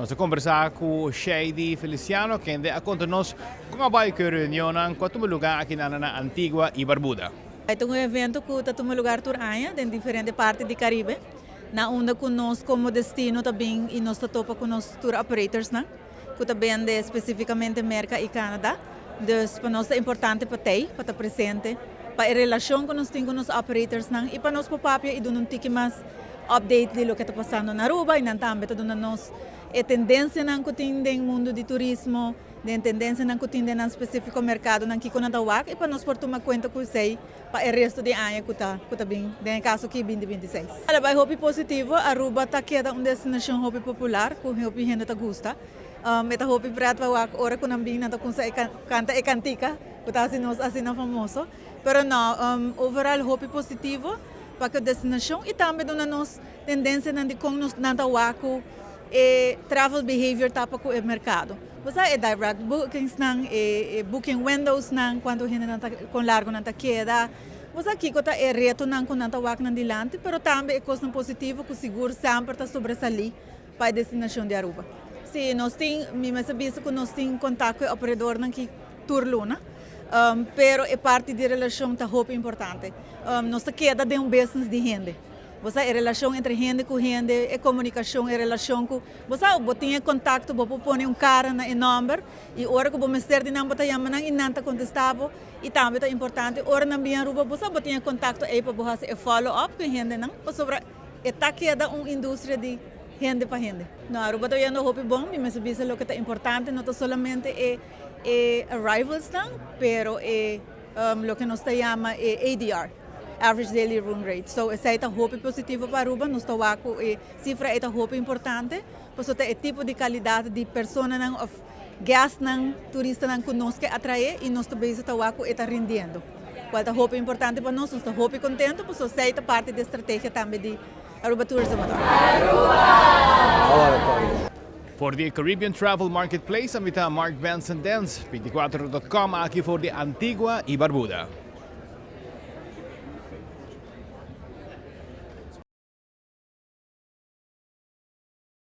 Nós conversar com o Shady Feliciano, que ainda conta-nos como vai que a reunião quanto lugar aqui na Antigua e Barbuda. É um evento que está no lugar Turanha, em diferentes partes do Caribe, na onde nós como destino também e nós topa com os tour operators, né? Que também de especificamente América e Canadá. Então, para nós é importante para estar presente, para a relação que nós temos com os operators, né? E para nós para e dar um tique mais update de lo que está passando na Aruba e também para nós a tendência que tem no mundo do turismo, de tendência que tem no específico mercado que com a e para nós por tomar conta com isso para o resto do ano que está bem, no caso aqui 2026. Ela vai hobby positivo, Aruba está queda uma destinação hobby popular, que hobby gente está gosta. Esta hobby para a hora que não bem com canta e cantica, que está assim famoso. Pero não, overall hobby positivo para a destinação e também dona nos tendência de com nos nada waco e travel behavior tapa com o mercado. Você é direct bookings nang booking windows nang quando gente nanta com largo nanta queda. Você aqui kota é reto nang com nanta waco nang dilante, pero também é coisa positiva que seguro sempre está sobresalir para a destinação de Aruba. Sim, nós tem, me sabia que nós tem contato com o operador nang que tour luna. Pero é parte da relação tá muito importante. Nós queda de business de gente. Você é relação entre gente com gente, é comunicação, é relação com você botinha contato, você põe cara na número e hora que você mestre de número tá chamando e não tá contestado e também é importante hora na minha rua você botinha contato aí para você follow up com gente não sobre é tá queda indústria de gente para gente. Não, a Aruba tá indo hopi bom, mas isso é o que é importante, não somente arrivals não, pero lo que nós chama ADR. Average Daily Room Rate. So, essa é a hope positivo para Aruba, nós estamos com cifra é a hope importante, porque é o tipo de qualidade de pessoa of gas ng turista nang conosco atrair e nós também estamos com está rendendo. Qual é a hope importante para nós, nós estamos hope contente, porque essa é parte da estratégia também de Aruba Tourism. For the Caribbean Travel Marketplace, amita Mark Benson Dance, 24.com aqui for the Antigua e Barbuda.